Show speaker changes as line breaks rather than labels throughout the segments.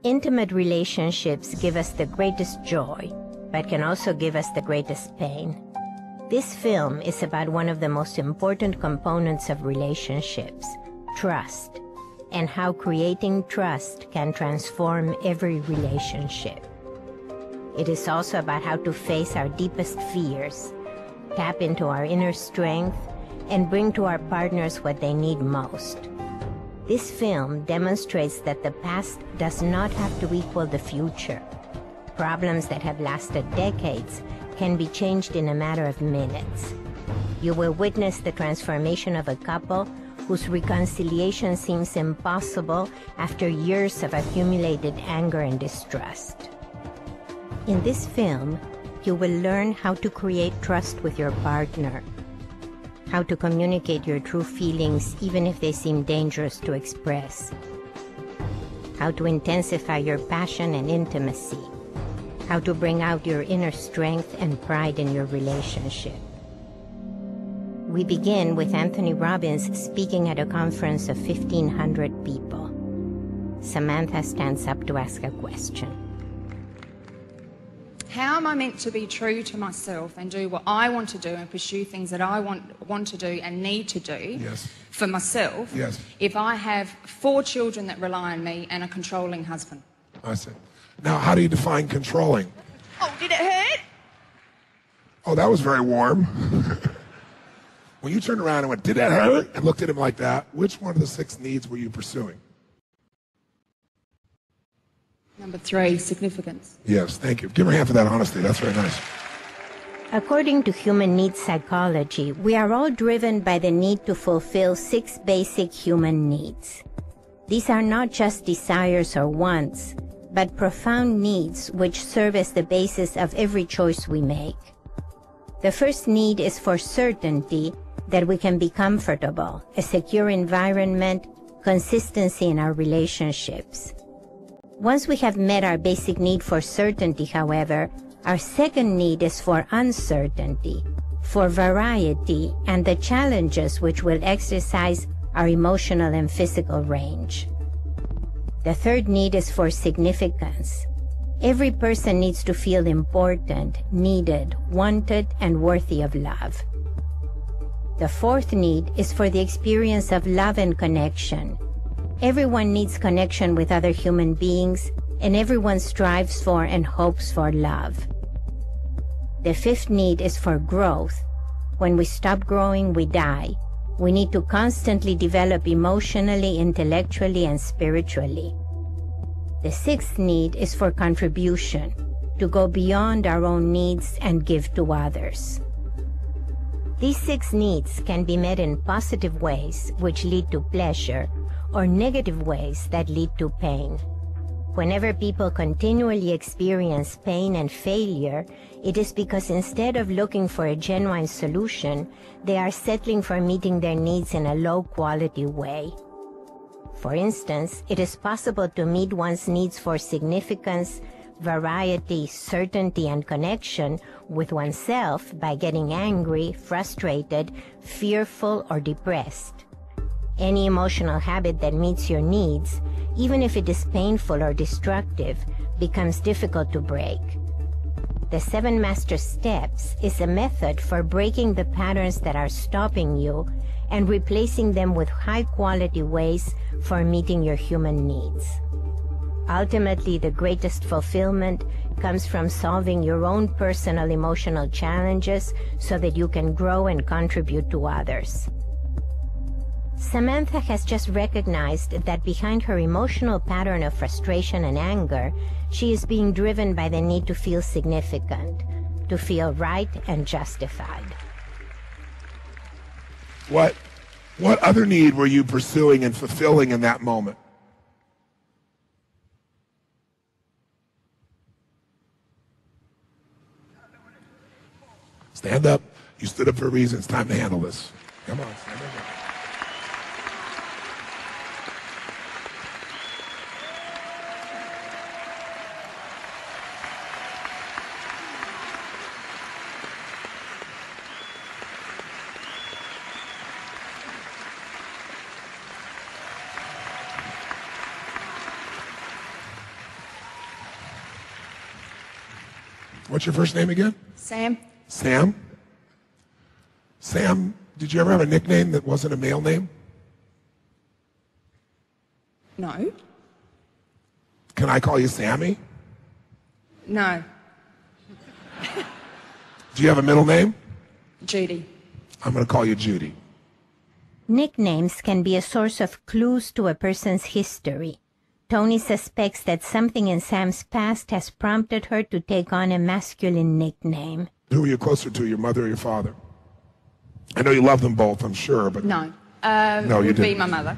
Intimate relationships give us the greatest joy, but can also give us the greatest pain. This film is about one of the most important components of relationships, trust, and how creating trust can transform every relationship. It is also about how to face our deepest fears, tap into our inner strength, and bring to our partners what they need most. This film demonstrates that the past does not have to equal the future. Problems that have lasted decades can be changed in a matter of minutes. You will witness the transformation of a couple whose reconciliation seems impossible after years of accumulated anger and distrust. In this film, you will learn how to create trust with your partner, how to communicate your true feelings even if they seem dangerous to express, how to intensify your passion and intimacy, how to bring out your inner strength and pride in your relationship. We begin with Anthony Robbins speaking at a conference of 1,500 people. Samantha stands up to ask a question.
How am I meant to be true to myself and do what I want to do and pursue things that I want to do and need to do for myself if I have 4 children that rely on me and a controlling husband?
I see. Now, how do you define controlling?
Oh, did it hurt?
Oh, that was very warm. When you turned around and went, did that hurt? And looked at him like that, which one of the 6 needs were you pursuing?
Number 3, significance.
Yes, thank you. Give her a hand for that honesty. That's very nice.
According to human needs psychology, we are all driven by the need to fulfill 6 basic human needs. These are not just desires or wants, but profound needs which serve as the basis of every choice we make. The first need is for certainty that we can be comfortable, a secure environment, consistency in our relationships. Once we have met our basic need for certainty, however, our second need is for uncertainty, for variety, and the challenges which will exercise our emotional and physical range. The third need is for significance. Every person needs to feel important, needed, wanted, and worthy of love. The fourth need is for the experience of love and connection. Everyone needs connection with other human beings, and everyone strives for and hopes for love. The fifth need is for growth. When we stop growing, we die. We need to constantly develop emotionally, intellectually, and spiritually. The sixth need is for contribution, to go beyond our own needs and give to others. These 6 needs can be met in positive ways, which lead to pleasure, or negative ways that lead to pain. Whenever people continually experience pain and failure, it is because instead of looking for a genuine solution, they are settling for meeting their needs in a low-quality way. For instance, it is possible to meet one's needs for significance, variety, certainty, and connection with oneself by getting angry, frustrated, fearful, or depressed. Any emotional habit that meets your needs, even if it is painful or destructive, becomes difficult to break. The 7 Master Steps is a method for breaking the patterns that are stopping you and replacing them with high-quality ways for meeting your human needs. Ultimately, the greatest fulfillment comes from solving your own personal emotional challenges so that you can grow and contribute to others. Samantha has just recognized that behind her emotional pattern of frustration and anger, she is being driven by the need to feel significant, to feel right and justified.
What other need were you pursuing and fulfilling in that moment? Stand up. You stood up for a reason. It's time to handle this. Come on, stand up. What's your first name again?
Sam.
Sam? Sam, did you ever have a nickname that wasn't a male name?
No.
Can I call you Sammy?
No.
Do you have a middle name?
Judy.
I'm going to call you Judy.
Nicknames can be a source of clues to a person's history. Tony suspects that something in Sam's past has prompted her to take on a masculine nickname.
Who are you closer to, your mother or your father? I know you love them both, I'm sure, but...
No.
No, you
would be
didn't.
my mother.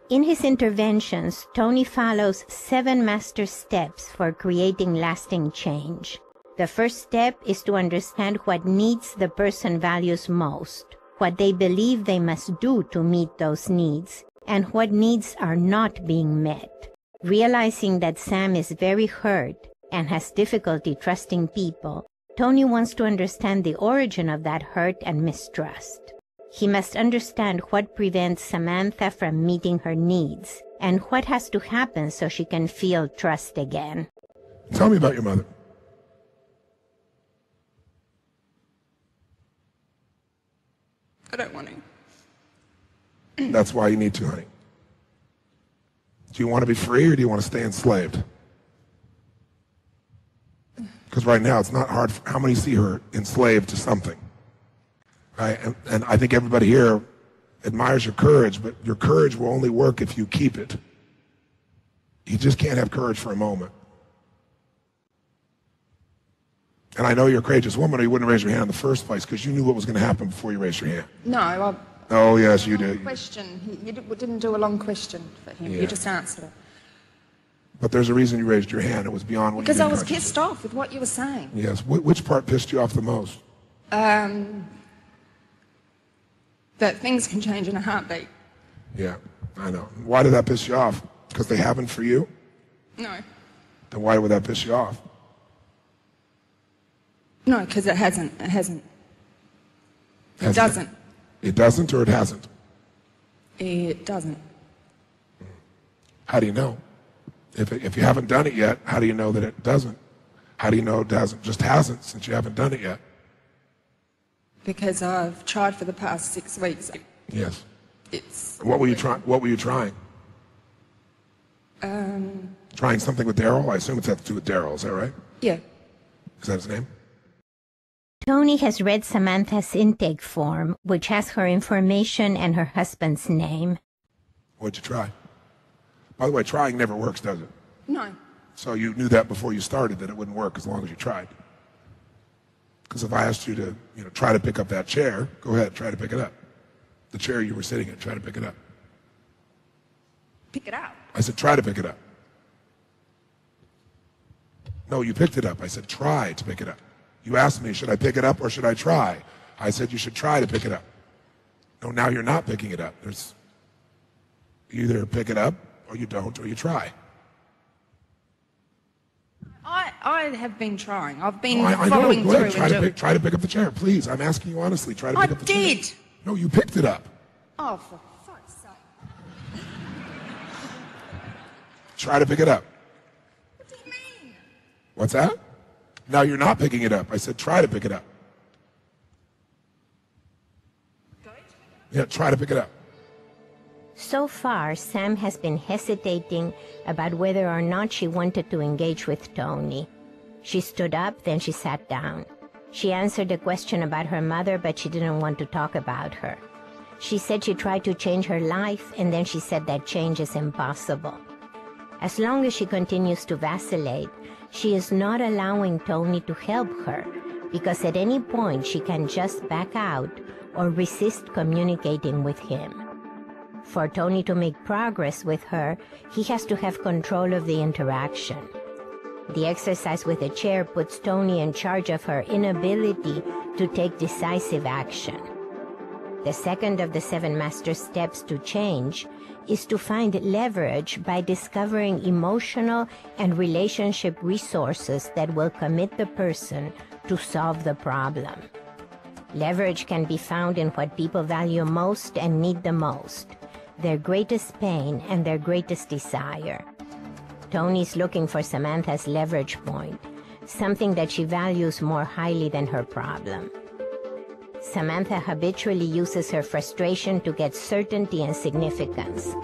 In his interventions, Tony follows 7 master steps for creating lasting change. The first step is to understand what needs the person values most, what they believe they must do to meet those needs, and what needs are not being met. Realizing that Sam is very hurt and has difficulty trusting people, Tony wants to understand the origin of that hurt and mistrust. He must understand what prevents Samantha from meeting her needs and what has to happen so she can feel trust again.
Tell me about your mother.
I don't want to.
That's why you need to, honey. Do you want to be free or do you want to stay enslaved? Because right now it's not hard. How many see her enslaved to something? Right? And I think everybody here admires your courage, but your courage will only work if you keep it. You just can't have courage for a moment. And I know you're a courageous woman or you wouldn't raise your hand in the first place because you knew what was going to happen before you raised your hand.
No,
Oh, yes, you did.
Question. You didn't do a long question for him.
Yeah.
You just answered it.
But there's a reason you raised your hand. It was beyond what you did.
Because I was pissed off with what you were saying.
Yes. Which part pissed you off the most?
That things can change in a heartbeat.
Yeah, I know. Why did that piss you off? Because they haven't for you?
No.
Then why would that piss you off?
No, because it hasn't. It hasn't. It
Hasn't
doesn't.
It doesn't or it hasn't?
It doesn't.
How do you know? If you haven't done it yet, how do you know that it doesn't? How do you know it doesn't? Just hasn't since you haven't done it yet.
Because I've tried for the past 6 weeks.
Yes.
It's.
What were you trying? What were you trying? Trying something with Daryl? I assume it's had to do with Daryl. Is that right?
Yeah.
Is that his name?
Tony has read Samantha's intake form, which has her information and her husband's name.
What'd you try? By the way, trying never works, does it?
No.
So you knew that before you started, that it wouldn't work as long as you tried. Because if I asked you to, try to pick up that chair, go ahead, try to pick it up. The chair you were sitting in, try to pick it up.
Pick it up.
I said, try to pick it up. No, you picked it up. I said, try to pick it up. You asked me, should I pick it up or should I try? I said, you should try to pick it up. No, now you're not picking it up. You either pick it up or you don't or you try.
I have been trying. I've been
I
following
know.
through.
Try to pick up the chair, please. I'm asking you honestly. Try to pick up the chair.
I did.
No, you picked it up.
Oh, for fuck's sake.
Try to pick it up.
What do you mean?
What's that? Now you're not picking it up. I said try to pick it up. Yeah, try to pick it up.
So far, Sam has been hesitating about whether or not she wanted to engage with Tony. She stood up, then she sat down. She answered a question about her mother, but she didn't want to talk about her. She said she tried to change her life, and then she said that change is impossible. As long as she continues to vacillate, she is not allowing Tony to help her, because at any point she can just back out or resist communicating with him. For Tony to make progress with her, he has to have control of the interaction. The exercise with the chair puts Tony in charge of her inability to take decisive action. The second of the 7 master steps to change is to find leverage by discovering emotional and relationship resources that will commit the person to solve the problem. Leverage can be found in what people value most and need the most, their greatest pain and their greatest desire. Tony's looking for Samantha's leverage point. something that she values more highly than her problem. Samantha habitually uses her frustration to get certainty and significance.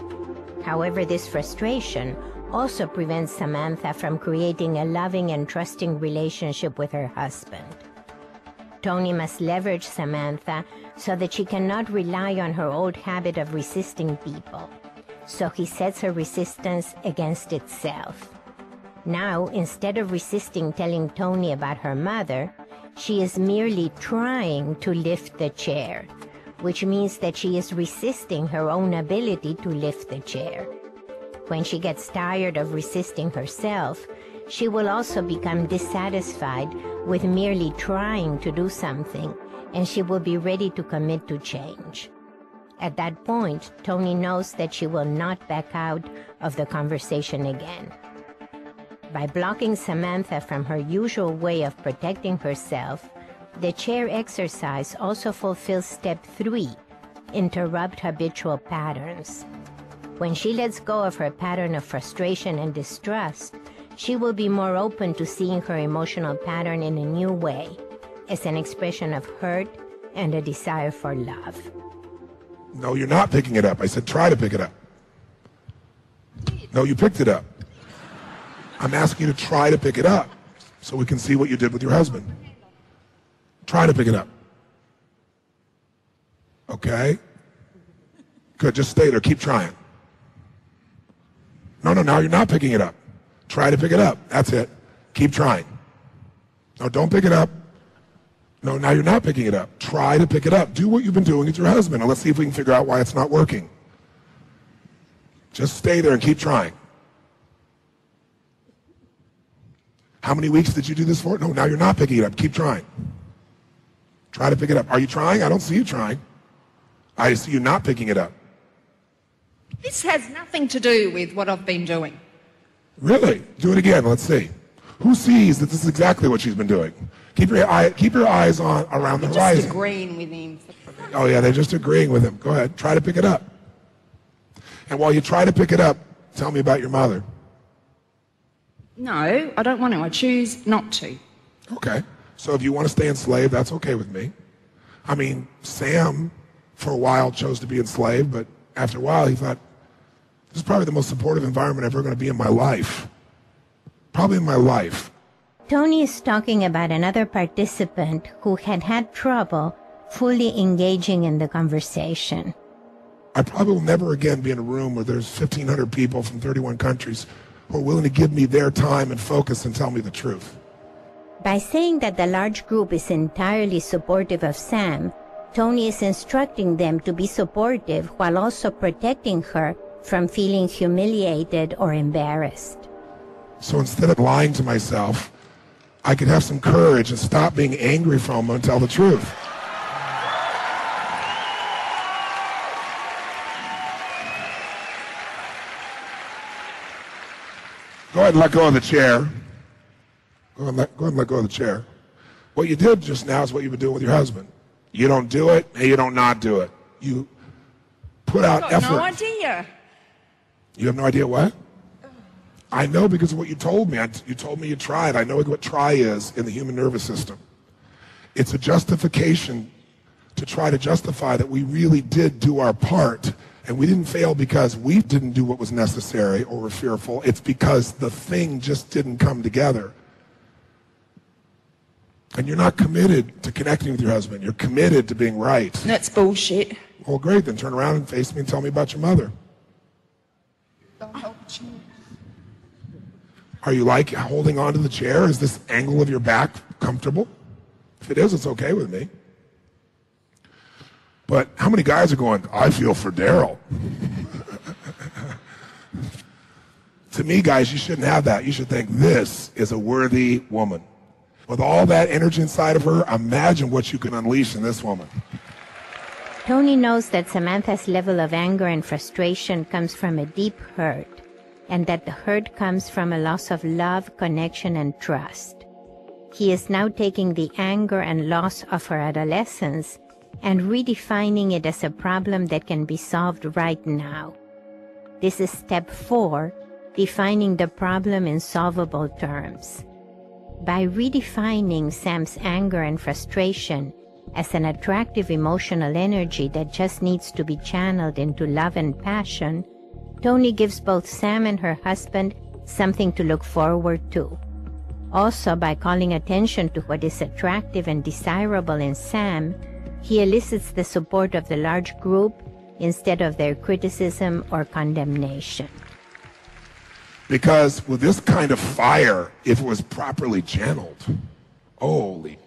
However, this frustration also prevents Samantha from creating a loving and trusting relationship with her husband. Tony must leverage Samantha so that she cannot rely on her old habit of resisting people. So he sets her resistance against itself. Now, instead of resisting telling Tony about her mother, she is merely trying to lift the chair, which means that she is resisting her own ability to lift the chair. When she gets tired of resisting herself, she will also become dissatisfied with merely trying to do something, and she will be ready to commit to change. At that point, Tony knows that she will not back out of the conversation again. By blocking Samantha from her usual way of protecting herself, the chair exercise also fulfills step 3, interrupt habitual patterns. When she lets go of her pattern of frustration and distrust, she will be more open to seeing her emotional pattern in a new way, as an expression of hurt and a desire for love.
No, you're not picking it up. I said try to pick it up. No, you picked it up. I'm asking you to try to pick it up so we can see what you did with your husband. Try to pick it up. Okay? Good, just stay there. Keep trying. No, now you're not picking it up. Try to pick it up. That's it. Keep trying. No, don't pick it up. No, now you're not picking it up. Try to pick it up. Do what you've been doing with your husband, and let's see if we can figure out why it's not working. Just stay there and keep trying. How many weeks did you do this for? No, now you're not picking it up. Keep trying. Try to pick it up. Are you trying? I don't see you trying. I see you not picking it up.
This has nothing to do with what I've been doing.
Really? Do it again. Let's see. Who sees that this is exactly what she's been doing? Keep your eyes on around the horizon.
Just agreeing with him.
Oh yeah, they're just agreeing with him. Go ahead. Try to pick it up. And while you try to pick it up, tell me about your mother.
No, I don't want to. I choose not to.
Okay. So if you want to stay enslaved, that's okay with me. I mean, Sam, for a while, chose to be enslaved, but after a while, he thought, this is probably the most supportive environment ever going to be in my life. Probably in my life.
Tony is talking about another participant who had had trouble fully engaging in the conversation.
I probably will never again be in a room where there's 1,500 people from 31 countries who are willing to give me their time and focus and tell me the truth.
By saying that the large group is entirely supportive of Sam, Tony is instructing them to be supportive while also protecting her from feeling humiliated or embarrassed.
So instead of lying to myself, I could have some courage and stop being angry for a moment and tell the truth. Go ahead and let go of the chair. Go ahead and let go of the chair. What you did just now is what you've been doing with your husband. You don't do it, and you don't not do it. You put out effort.
No idea.
You have no idea what? I know because of what you told me. You told me you tried. I know what try is in the human nervous system. It's a justification to try to justify that we really did do our part, and we didn't fail because we didn't do what was necessary or were fearful. It's because the thing just didn't come together. And you're not committed to connecting with your husband. You're committed to being right.
That's bullshit.
Well, great. Then turn around and face me and tell me about your mother. Are you like holding on to the chair? Is this angle of your back comfortable? If it is, it's okay with me. But how many guys are going, I feel for Daryl? To me, guys, you shouldn't have that. You should think this is a worthy woman. With all that energy inside of her, imagine what you can unleash in this woman.
Tony knows that Samantha's level of anger and frustration comes from a deep hurt, and that the hurt comes from a loss of love, connection, and trust. He is now taking the anger and loss of her adolescence and redefining it as a problem that can be solved right now. This is step 4, defining the problem in solvable terms. By redefining Sam's anger and frustration as an attractive emotional energy that just needs to be channeled into love and passion, Toni gives both Sam and her husband something to look forward to. Also, by calling attention to what is attractive and desirable in Sam, he elicits the support of the large group instead of their criticism or condemnation.
Because with this kind of fire, if it was properly channeled, holy.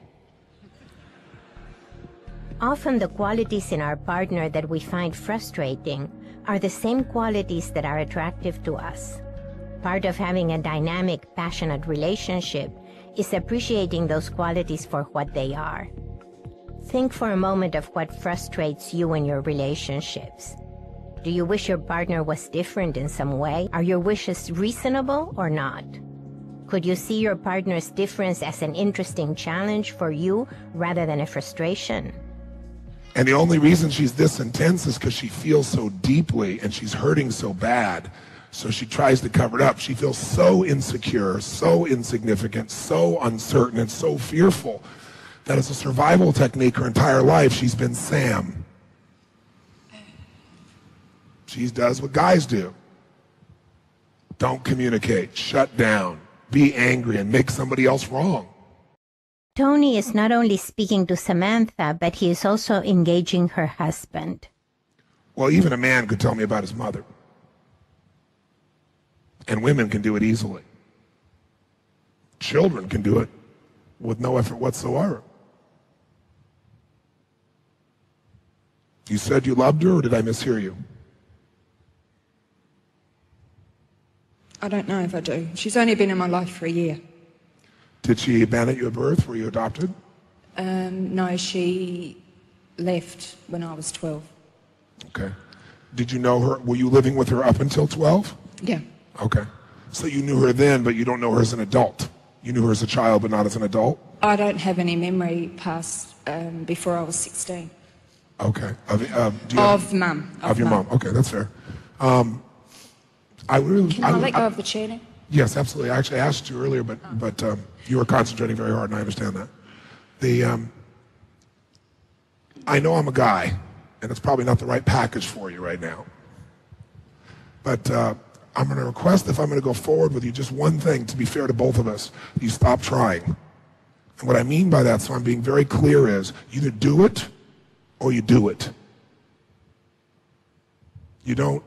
Often the qualities in our partner that we find frustrating are the same qualities that are attractive to us. Part of having a dynamic, passionate relationship is appreciating those qualities for what they are. Think for a moment of what frustrates you in your relationships. Do you wish your partner was different in some way? Are your wishes reasonable or not? Could you see your partner's difference as an interesting challenge for you rather than a frustration?
And the only reason she's this intense is because she feels so deeply and she's hurting so bad. So she tries to cover it up. She feels so insecure, so insignificant, so uncertain, and so fearful that as a survival technique her entire life, she's been Sam. She does what guys do. Don't communicate, shut down, be angry, and make somebody else wrong.
Toni is not only speaking to Samantha, but he is also engaging her husband.
Well, even a man could tell me about his mother. And women can do it easily. Children can do it with no effort whatsoever. You said you loved her, or did I mishear you?
I don't know if I do. She's only been in my life for a year.
Did she abandon you at birth? Were you adopted?
No, she left when I was 12.
Okay. Did you know her? Were you living with her up until 12?
Yeah.
Okay. So you knew her then, but you don't know her as an adult. You knew her as a child, but not as an adult?
I don't have any memory past before I was 16.
Okay.
Of mum.
Of your mum. Okay, that's fair.
Can I let go of the chair now?
Yes, absolutely. I actually asked you earlier, but you were concentrating very hard, and I understand that. I know I'm a guy, and it's probably not the right package for you right now. But I'm going to request, if I'm going to go forward with you, just one thing, to be fair to both of us: you stop trying. And what I mean by that, so I'm being very clear, is you either do it or you do it. You don't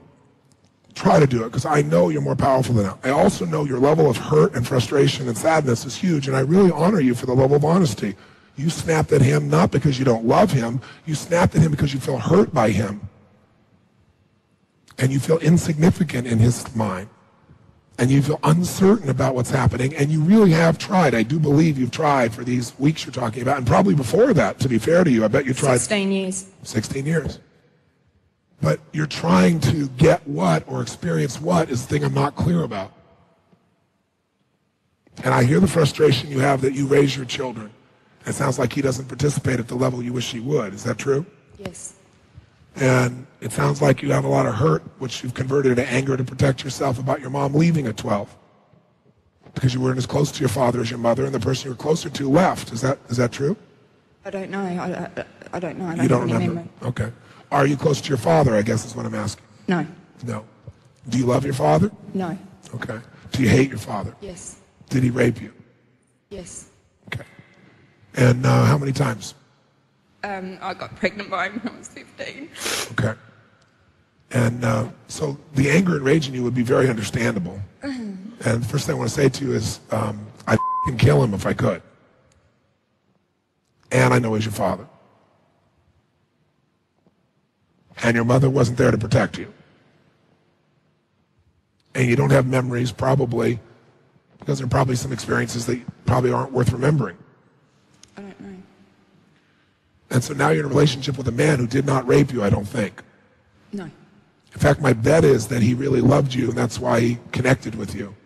try to do it, because I know you're more powerful than that. I also know your level of hurt and frustration and sadness is huge, and I really honor you for the level of honesty. You snapped at him not because you don't love him. You snapped at him because you feel hurt by him. And you feel insignificant in his mind. And you feel uncertain about what's happening, and you really have tried. I do believe you've tried for these weeks you're talking about, and probably before that, to be fair to you. I bet you tried
16 years.
16 years. But you're trying to get what or experience what is the thing I'm not clear about. And I hear the frustration you have that you raise your children. It sounds like he doesn't participate at the level you wish he would. Is that true?
Yes.
And it sounds like you have a lot of hurt, which you've converted into anger to protect yourself about your mom leaving at 12. Because you weren't as close to your father as your mother, and the person you were closer to left. Is that true?
I don't know. I don't know. I
You don't
have any
remember?
memory.
Okay. Are you close to your father, I guess is what I'm asking.
No.
No. Do you love your father?
No.
Okay. Do you hate your father?
Yes.
Did he rape you?
Yes.
Okay. And how many times?
I got pregnant by him when I was 15.
Okay. And so the anger and rage in you would be very understandable. And the first thing I want to say to you is I'd kill him if I could. And I know he's your father. And your mother wasn't there to protect you. And you don't have memories, probably, because there are probably some experiences that probably aren't worth remembering.
I don't know.
And so now you're in a relationship with a man who did not rape you, I don't think.
No.
In fact, my bet is that he really loved you, and that's why he connected with you.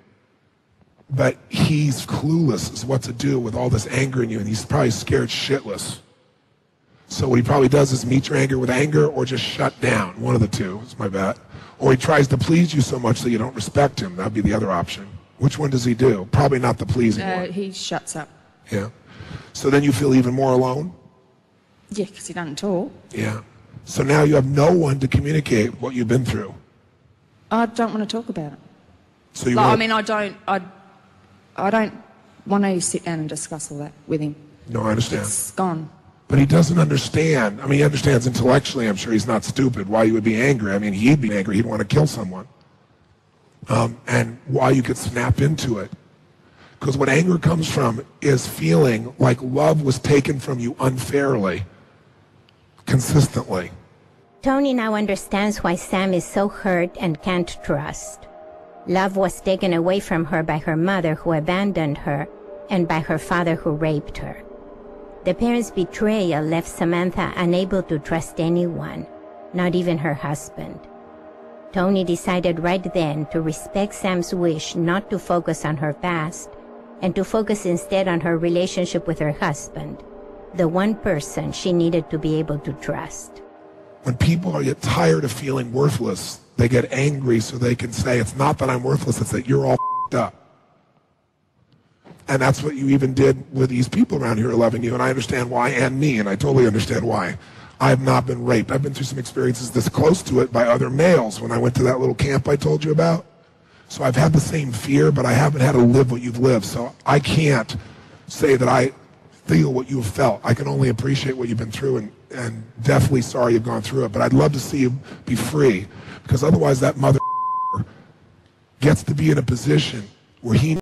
But he's clueless as what to do with all this anger in you, and he's probably scared shitless. So what he probably does is meet your anger with anger or just shut down. One of the two is my bet. Or he tries to please you so much that you don't respect him. That would be the other option. Which one does he do? Probably not the pleasing one.
He shuts up.
Yeah. So then you feel even more alone?
Yeah, because he doesn't talk.
Yeah. So now you have no one to communicate what you've been through.
I don't want to talk about it.
So you
like, I mean, I don't want to sit down and discuss all that with him.
No, I understand.
It's gone.
But he doesn't understand. I mean, he understands intellectually. I'm sure he's not stupid. Why you would be angry. I mean, he'd be angry. He'd want to kill someone. And why you could snap into it. Because what anger comes from is feeling like love was taken from you unfairly, consistently.
Tony now understands why Sam is so hurt and can't trust. Love was taken away from her by her mother, who abandoned her, and by her father, who raped her. The parents' betrayal left Samantha unable to trust anyone, not even her husband. Tony decided right then to respect Sam's wish not to focus on her past and to focus instead on her relationship with her husband, the one person she needed to be able to trust.
When people get tired of feeling worthless, they get angry so they can say, it's not that I'm worthless, it's that you're all f***ed up. And that's what you even did with these people around here loving you, and I understand why, and me, and I totally understand why. I have not been raped. I've been through some experiences this close to it by other males when I went to that little camp I told you about. So I've had the same fear, but I haven't had to live what you've lived. So I can't say that I feel what you've felt. I can only appreciate what you've been through, and definitely sorry you've gone through it. But I'd love to see you be free, because otherwise that mother gets to be in a position where he